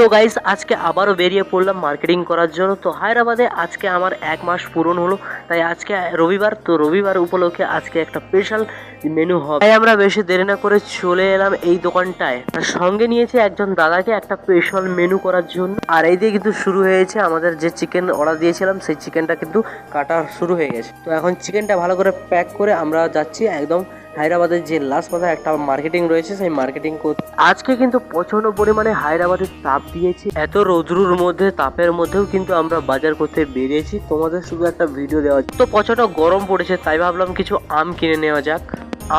তো গাইস আজকে আবারও বেরিয়ে পড়লাম মার্কেটিং করার জন্য। তো হায়দ্রাবাদে আজকে আমার 1 মাস পূরণ হলো, তাই আজকে রবিবার, তো রবিবার উপলক্ষে আজকে একটা স্পেশাল মেনু হবে, তাই আমরা বেশি দেরি না করে চলে এলাম এই দোকানটায়। আর সঙ্গে নিয়েছে একজন দাদাকে একটা স্পেশাল মেনু করার জন্য। আর এই দিয়ে কিন্তু শুরু হয়েছে আমাদের যে চিকেন অর্ডার দিয়েছিলাম, সেই চিকেনটা কিন্তু কাটা শুরু হয়ে গেছে। তো এখন চিকেনটা ভালো করে প্যাক করে আমরা যাচ্ছি একদম হায়দ্রাবাদের যে লাস্ট মাথায় একটা মার্কেটিং রয়েছে, সেই মার্কেটিং করতে। আজকে কিন্তু প্রচন্ড পরিমাণে হায়দ্রাবাদের তাপ দিয়েছি, এত রৌদ্রুর মধ্যে, তাপের মধ্যেও কিন্তু আমরা বাজার করতে বেরিয়েছি তোমাদের শুধু একটা ভিডিও দেওয়া। তো প্রচন্ড গরম পড়েছে, তাই ভাবলাম কিছু আম কিনে নেওয়া যাক।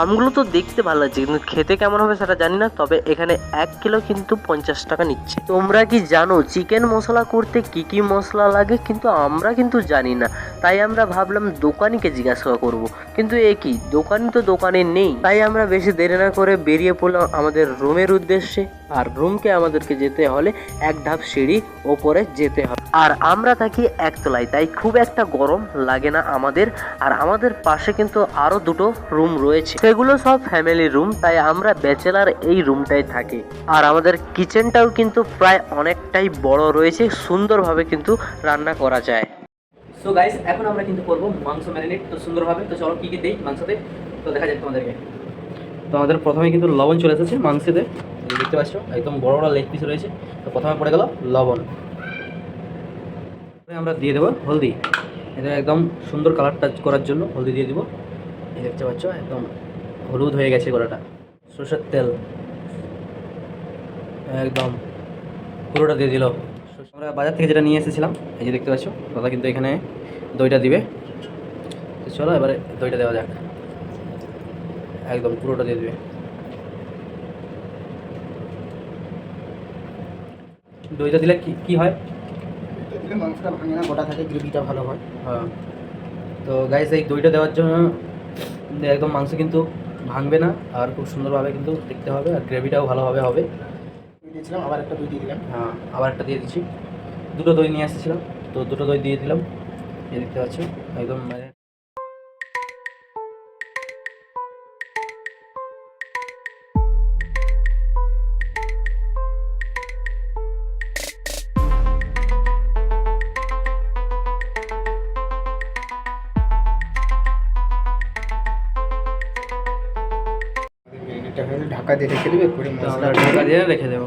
আমগুলো তো দেখতে ভালো লাগছে, কিন্তু খেতে কেমন হবে সেটা জানি না। তবে এখানে 1 কিলো কিন্তু 50 টাকা নিচ্ছে। তোমরা কি জানো চিকেন মশলা করতে কি কি মশলা লাগে? কিন্তু আমরা কিন্তু জানি না, তাই আমরা ভাবলাম দোকানিকে জিজ্ঞাসা করব। কিন্তু এ কি, দোকানি তো দোকানে নেই। তাই আমরা বেশি দেরি না করে বেরিয়ে পড়লাম আমাদের রুমের উদ্দেশ্যে। আর রুমকে আমাদেরকে যেতে হলে 1 ধাপ সিঁড়ি ওপরে যেতে হবে। আর আমরা থাকি একতলায়, তাই খুব একটা গরম লাগে না আমাদের। আর আমাদের পাশে কিন্তু আরো দুটো রুম রয়েছে, সেগুলো সব ফ্যামিলি রুম, তাই আমরা ব্যাচেলার এই রুমটাই থাকি। আর আমাদের কিচেনটাও কিন্তু প্রায় অনেকটাই বড় রয়েছে, সুন্দরভাবে কিন্তু রান্না করা যায়। সো গাইস, এখন আমরা কিন্তু করবো মাংস ম্যারিনেট তো সুন্দরভাবে। তো চলো কী কী দিই মাংসতে, তো দেখা যাক তোমাদেরকে। তো আমাদের প্রথমে কিন্তু লবণ চলে এসেছে মাংসতে, দেখতে পাচ্ছ একদম বড় বড় লেগ পিস রয়েছে। তো প্রথমে পড়ে গেল লবণ, আমরা দিয়ে দেবো হলদি। এটা একদম সুন্দর কালারটা করার জন্য হলদি দিয়ে দিব। এই দেখতে পাচ্ছ একদম হলুদ হয়ে গেছে গোড়াটা। সরষের তেল একদম পুরোটা দিয়ে দিল। আমরা বাজার থেকে যেটা নিয়ে এসেছিলাম, এই যে দেখতে পাচ্ছ দাদা কিন্তু এখানে দইটা দিবে। তো চলো এবারে দইটা দেওয়া যাক, একদম পুরোটা দিয়ে দিবে। দইটা দিলে কি হয়, মাংসটা ভাঙে না, গোটা থাকে, গ্রেভিটা ভালো হয়। হ্যাঁ, তো গাইস এই দইটা দেওয়ার জন্য একদম মাংস কিন্তু ভাঙবে না, আর খুব সুন্দরভাবে কিন্তু দেখতে হবে, আর গ্রেভিটাও ভালোভাবে হবে। দিয়েছিলাম, আবার একটা দই দিয়ে দিলাম। হ্যাঁ, আবার একটা দিয়ে দিচ্ছি। দুটো দই নিয়ে এসেছিলাম, তো দুটো দই দিয়ে দিলাম। এই দেখতে পাচ্ছ একদম ঢাকা দিয়ে রেখে দেবে, করে মশলা ঢাকা দিয়ে রেখে দেবো।